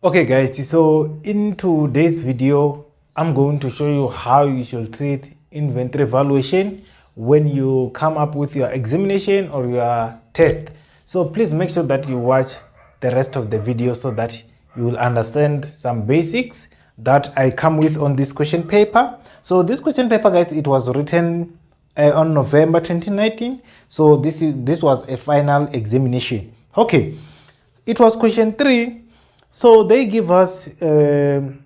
Okay guys, so in today's video I'm going to show you how you should treat inventory valuation when you come up with your examination or your test. So please make sure that you watch the rest of the video so that you will understand some basics that I come with on this question paper. So this question paper, guys, it was written on November 2019. So this was a final examination. Okay, it was question 3. So they give us the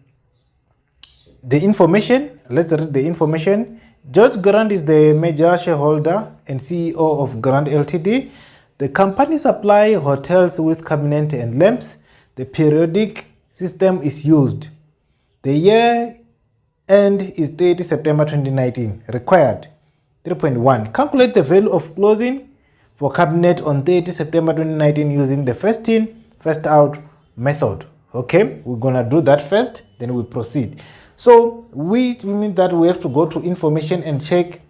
information. Let's read the information. George Grant is the major shareholder and CEO of Grant Ltd. The company supply hotels with cabinet and lamps. The periodic system is used. The year end is 30 September 2019. Required 3.1. Calculate the value of closing for cabinet on 30 September 2019 using the first in, first out method. Okay, we're gonna do that first, then we proceed. So we mean that we have to go to information and check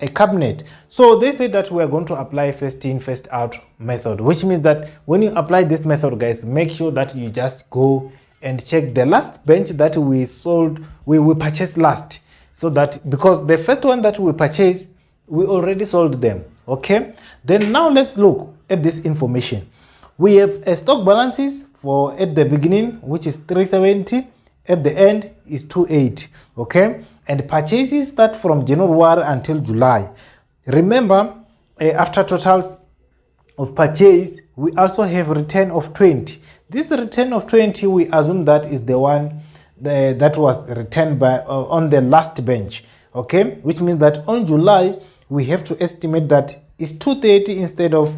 a cabinet. So they say that we are going to apply first in first out method, which means that when you apply this method, guys, make sure that you just go and check the last bench that we purchased last, so that because the first one that we purchased, we already sold them. Okay, then now let's look at this information. We have a stock balances for at the beginning, which is 370, at the end is 280. Okay, and purchases start from January until July. Remember, after totals of purchase, we also have return of 20. This return of 20, we assume that is the one that was returned by on the last bench. Okay, which means that on July we have to estimate that is 230 instead of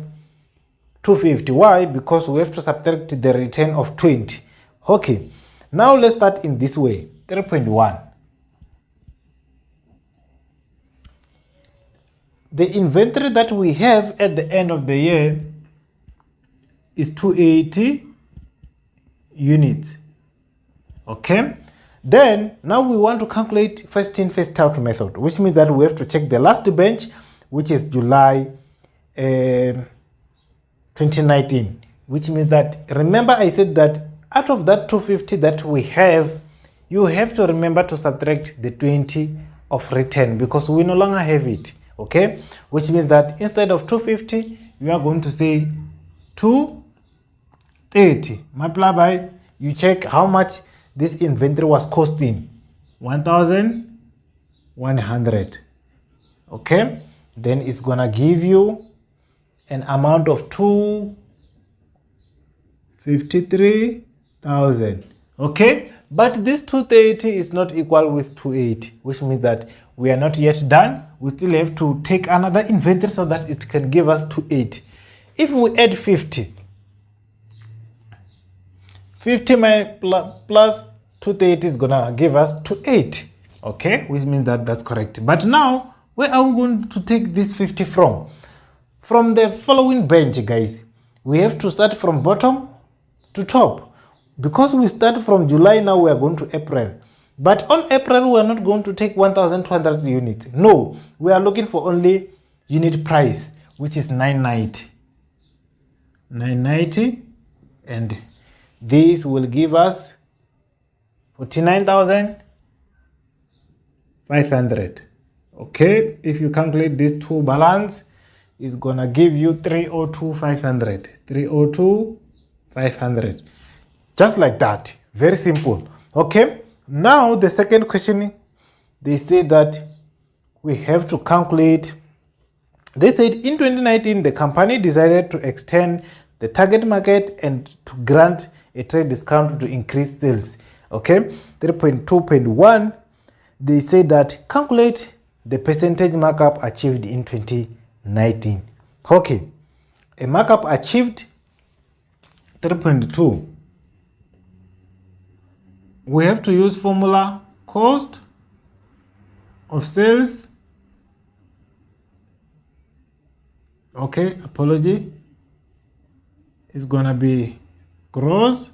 250. Why? Because we have to subtract the return of 20. Okay, now let's start in this way. 3.1. The inventory that we have at the end of the year is 280 units. Okay, then now we want to calculate first in first out method, which means that we have to check the last bench, which is July 2019, which means that, remember I said that out of that 250 that we have, you have to remember to subtract the 20 of return because we no longer have it. Okay, which means that instead of 250 you are going to say 230 multiplied by, you check how much this inventory was costing, 1100. Okay, then it's gonna give you an amount of 253,000. Okay, but this 230 is not equal with 280, which means that we are not yet done. We still have to take another inventory so that it can give us 280. If we add 50 plus 230 is gonna give us 280. Okay, which means that that's correct. But now, where are we going to take this 50 from? From the following bench, guys. We have to start from bottom to top. Because we start from July, now we are going to April. But on April, we are not going to take 1,200 units. No, we are looking for only unit price, which is 990. 990, and this will give us 49,500. Okay, if you calculate these two balance, it's gonna give you 302,500. 302,500. Just like that. Very simple. Okay, now the second question, they say that we have to calculate. They said in 2019 the company decided to extend the target market and to grant a trade discount to increase sales. Okay, 3.2.1, they say that calculate the percentage markup achieved in 2019. Okay, a markup achieved 3.2. We have to use formula cost of sales. Okay, apology. It's gonna be gross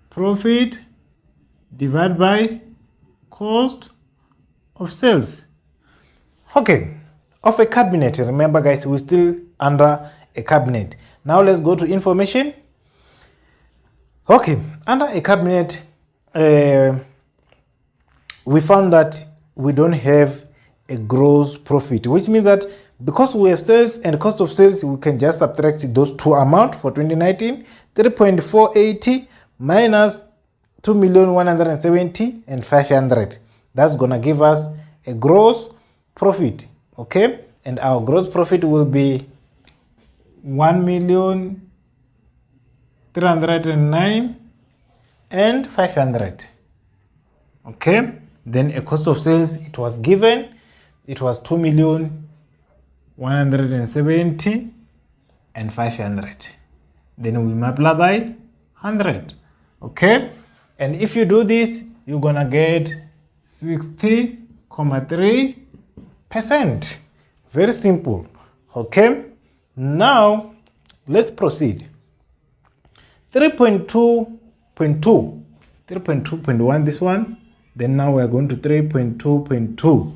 profit divided by cost of sales. Okay, of a cabinet. Remember, guys, we're still under a cabinet. Now let's go to information. Okay, under a cabinet, we found that we don't have a gross profit, which means that because we have sales and cost of sales, we can just subtract those two amounts for 2019, 3.480 minus 2,170,000 and 500. That's gonna give us a gross profit, okay? And our gross profit will be 1,309,000 and 500. Okay, then a cost of sales, it was given, it was 2,170,000 and 500. Then we multiply by 100. Okay, and if you do this, you're gonna get 60.3%. Very simple. Okay, now let's proceed. 3.2.1, this one. Then now we're going to 3.2.2.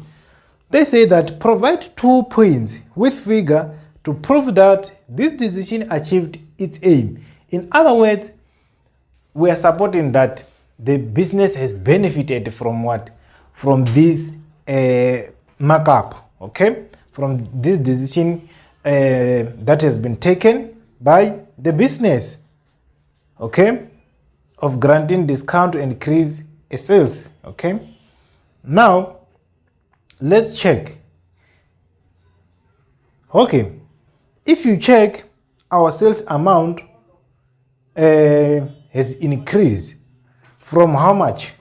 They say that provide 2 points with figure to prove that this decision achieved its aim. In other words, we are supporting that the business has benefited from what? From this markup, okay? From this decision that has been taken by the business, okay, of granting discount to increase sales. Okay, now let's check. Okay, if you check, our sales amount has increased from how much?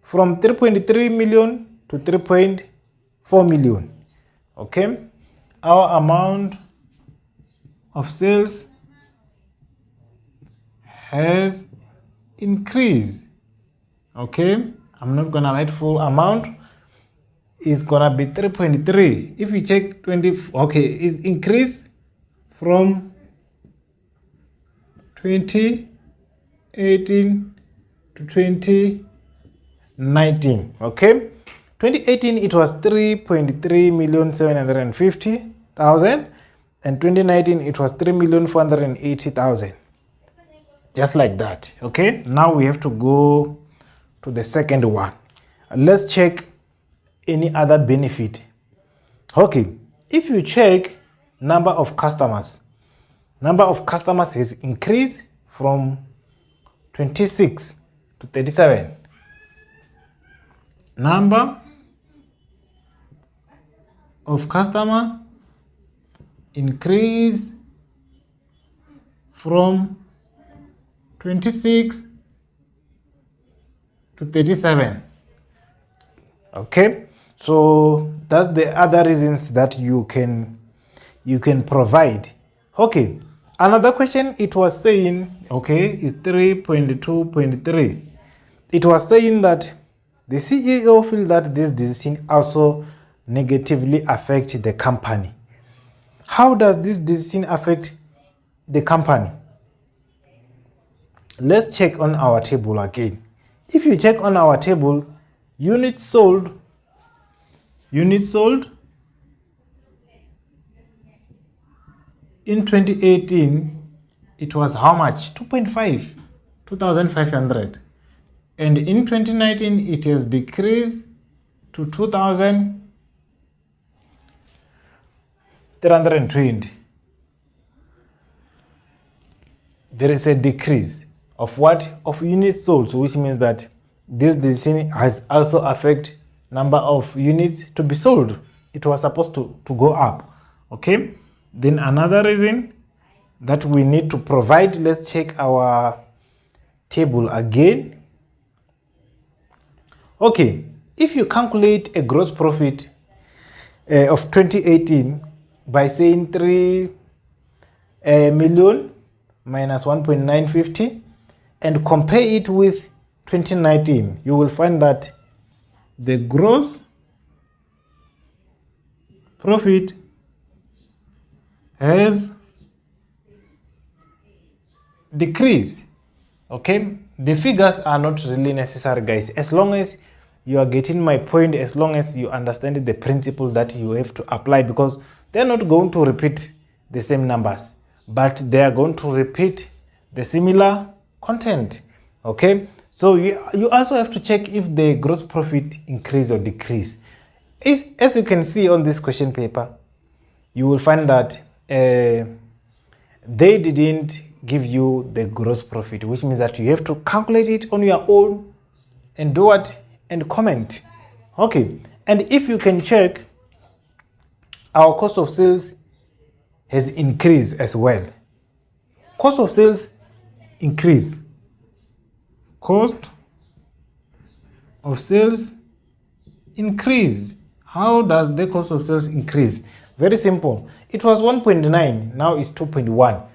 From 3.3 million to 3.4 million. Okay, our amount of sales has increased. Okay, I'm not gonna write full amount. It's gonna be 3.3. If you check 20, okay, it's increased from 2018 to 2019. Okay, 2018 it was 3.3,750,000 and 2019 it was 3,480,000. Just like that. Okay, now we have to go to the second one. Let's check any other benefit. Okay, if you check number of customers has increased from 26 to 37. Number of customer increase from 26 to 37. Okay, so that's the other reasons that you can provide. Okay, another question, it was saying, okay, is 3.2.3. It was saying that the CEO feels that this decision also negatively affects the company. How does this decision affect the company? Let's check on our table again. If you check on our table, units sold in 2018, it was how much? 2,500. And in 2019, it has decreased to 2,320. There is a decrease of what? Of units sold, so which means that this decision has also affected number of units to be sold. It was supposed to go up. Okay, then another reason that we need to provide, let's check our table again. Okay, if you calculate a gross profit of 2018 by saying 3 million minus 1.950 and compare it with 2019, you will find that the gross profit has decreased. Okay, the figures are not really necessary, guys, as long as you are getting my point, as long as you understand the principle that you have to apply, because they're not going to repeat the same numbers, but they are going to repeat the similar content. Okay, so you also have to check if the gross profit increase or decrease. As you can see on this question paper, you will find that they didn't give you the gross profit, which means that you have to calculate it on your own and do what, and comment. Okay, and if you can check, our cost of sales has increased as well. Cost of sales increase. Cost of sales increase. How does the cost of sales increase? Very simple. It was 1.9, now it's 2.1.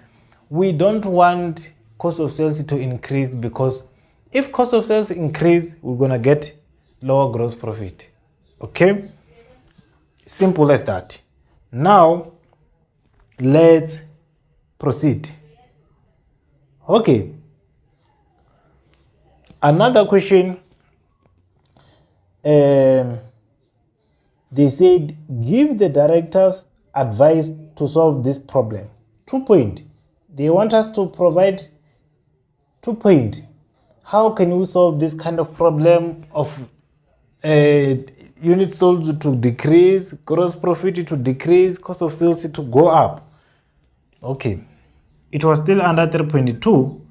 We don't want cost of sales to increase, because if cost of sales increase, we're gonna get lower gross profit. Okay, simple as that. Now let's proceed. Okay, another question. They said give the directors advice to solve this problem. 2 point. They want us to provide 2 point. How can we solve this kind of problem of units sold to decrease, gross profit to decrease, cost of sales to go up? Okay, it was still under 3.2,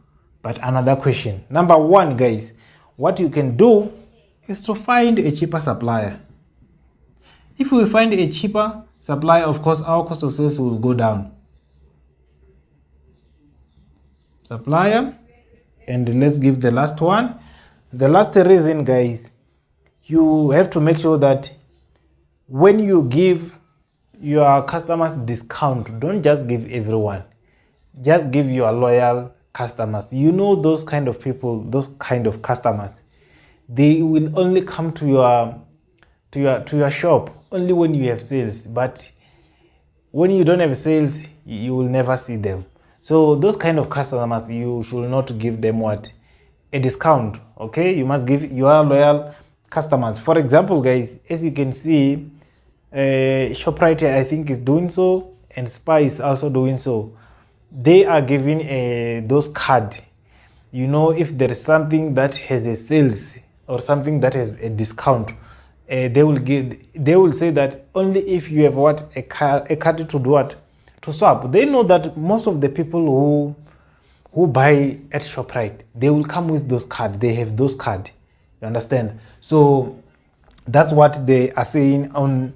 but another question. Number 1, guys, what you can do is to find a cheaper supplier. If we find a cheaper supplier, of course, our cost of sales will go down. Supplier, and let's give the last one. The last reason, guys, you have to make sure that when you give your customers discount, don't just give everyone. Just give your loyal customers. You know, those kind of people, those kind of customers, they will only come to your shop only when you have sales, but when you don't have sales, you will never see them. So those kind of customers, you should not give them what? A discount. Okay, you must give your loyal customers. For example, guys, as you can see, ShopRite, I think, is doing so, and Spy is also doing so. They are giving those card. You know, if there is something that has a sales or something that has a discount, they will say that only if you have what, a card to do what, to swap. They know that most of the people who buy at ShopRite, they will come with those cards. They have those cards. You understand? So that's what they are saying on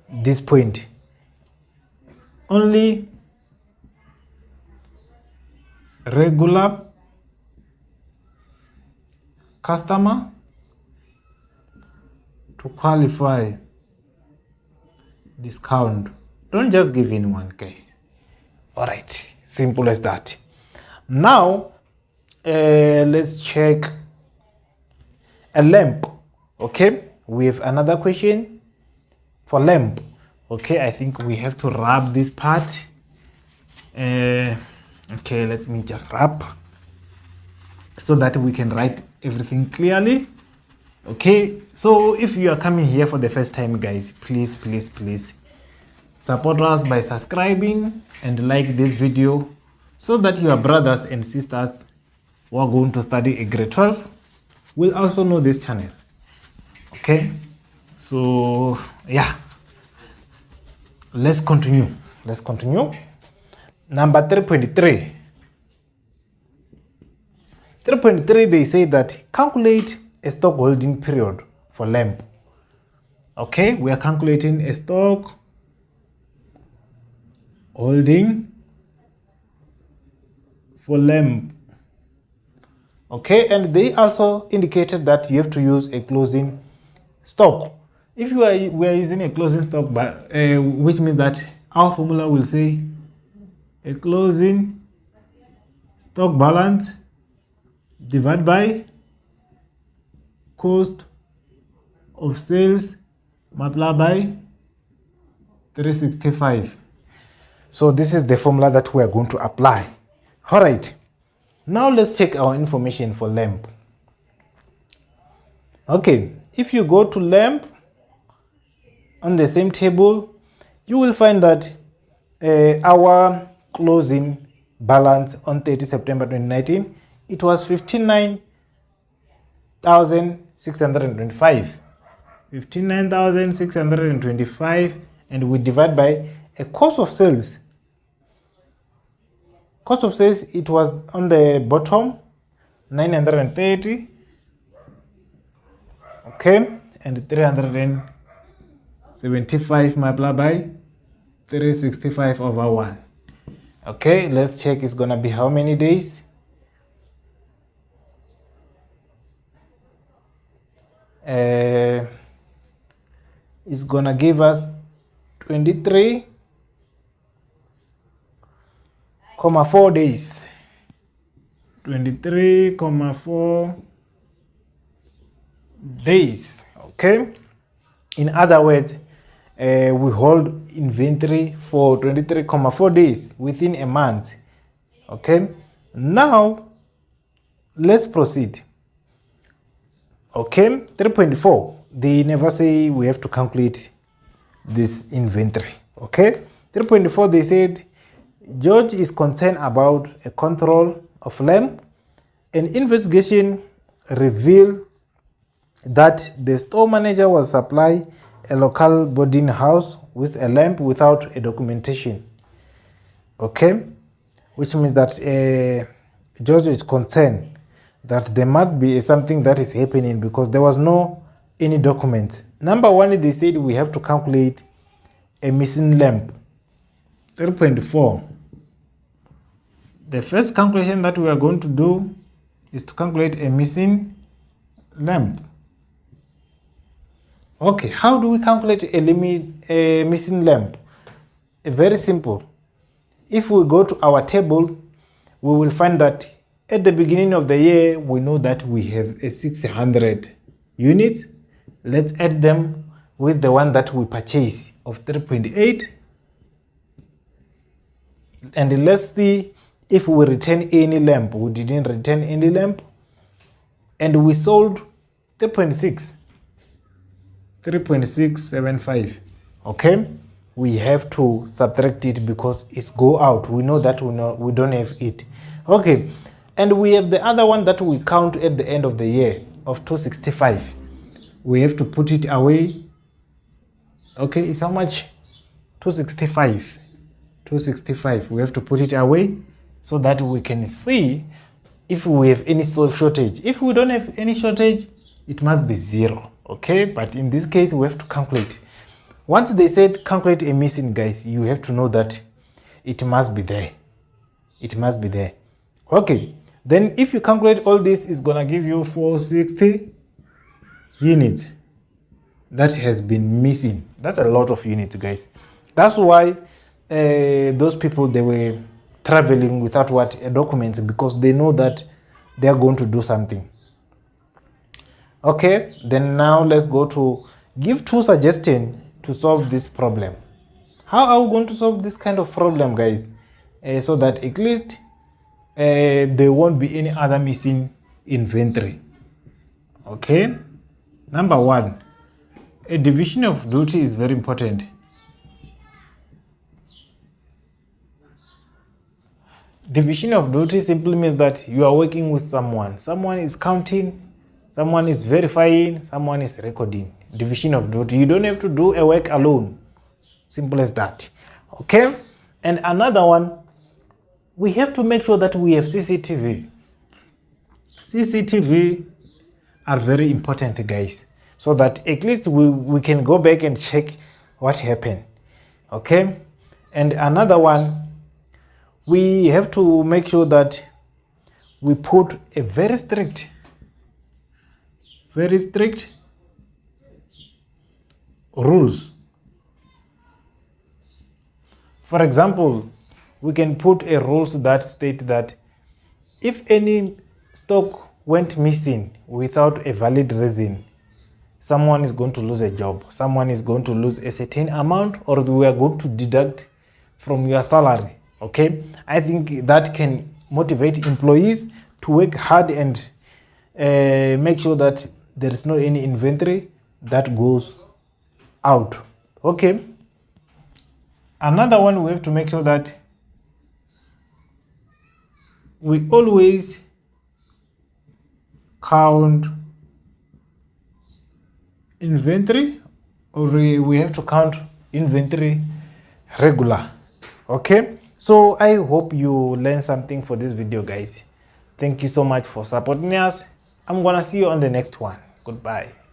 this point. Only regular customer to qualify discount. Don't just give anyone, guys. All right, simple as that. Now let's check a lamp. Okay, we have another question for lamp. Okay, I think we have to wrap this part. Okay, let me just wrap so that we can write everything clearly. Okay, so if you are coming here for the first time, guys, please support us by subscribing and like this video, so that your brothers and sisters who are going to study a grade 12 will also know this channel. Okay, so yeah, let's continue. Number 3.3. 3.3, they say that calculate a stock holding period for lamp. Okay, we are calculating a stock holding for lamp. Okay, and they also indicated that you have to use a closing stock. If we are using a closing stock, which means that our formula will say a closing stock balance divided by cost of sales multiplied by 365. So this is the formula that we are going to apply. All right, now let's check our information for lamp. Okay, if you go to lamp on the same table, you will find that our closing balance on 30 September 2019 it was 59,625. 59,625, and we divide by a cost of sales. Cost of sales, it was on the bottom, 930. Okay, and 375 multiplied by 365 over 1. Okay, let's check it's gonna be how many days. It's gonna give us 23,4 days. 23,4 days. Okay, in other words, we hold inventory for 23,4 days within a month. Okay, now let's proceed. Okay, 3.4, they never say we have to calculate this inventory. Okay, 3.4, they said George is concerned about a control of lamp. An investigation revealed that the store manager was supplying a local boarding house with a lamp without a documentation. Okay, which means that George is concerned that there must be something that is happening because there was no any document. Number one, they said we have to calculate a missing lamp. 3.4. The first calculation that we are going to do is to calculate a missing lamp. Okay, how do we calculate a missing lamp? Very simple. If we go to our table, we will find that at the beginning of the year, we know that we have a 600 units. Let's add them with the one that we purchase of 3.8. And let's see if we return any lamp. We didn't return any lamp. And we sold 3.6. 3.675. Okay, we have to subtract it because it's go out. We know that we don't have it. Okay, and we have the other one that we count at the end of the year of 265. We have to put it away. Okay, it's how much? 265. 265. We have to put it away so that we can see if we have any shortage. If we don't have any shortage, it must be 0. Okay, but in this case, we have to calculate. Once they said calculate a missing, guys, you have to know that it must be there. It must be there. Okay, then if you calculate all this, it's gonna give you 460 units that has been missing. That's a lot of units, guys. That's why those people, they were traveling without a document, because they know that they are going to do something. Okay, then now let's go to give 2 suggestions to solve this problem. How are we going to solve this kind of problem, guys? So that at least there won't be any other missing inventory. Okay, number 1, a division of duty is very important. Division of duty simply means that you are working with someone. Someone is counting, someone is verifying, someone is recording. Division of duty. You don't have to do a work alone. Simple as that. Okay? And another one, we have to make sure that we have CCTV. CCTV are very important, guys, so that at least we can go back and check what happened. Okay? And another one, we have to make sure that we put a very strict rules. For example, we can put a rules that state that if any stock went missing without a valid reason, someone is going to lose a job, someone is going to lose a certain amount, or we are going to deduct from your salary. Okay, I think that can motivate employees to work hard and make sure that there is no any inventory that goes out. Okay, another one, we have to make sure that we always count inventory, or we have to count inventory regular. Okay, so I hope you learned something for this video, guys. Thank you so much for supporting us. I'm gonna see you on the next one. Goodbye.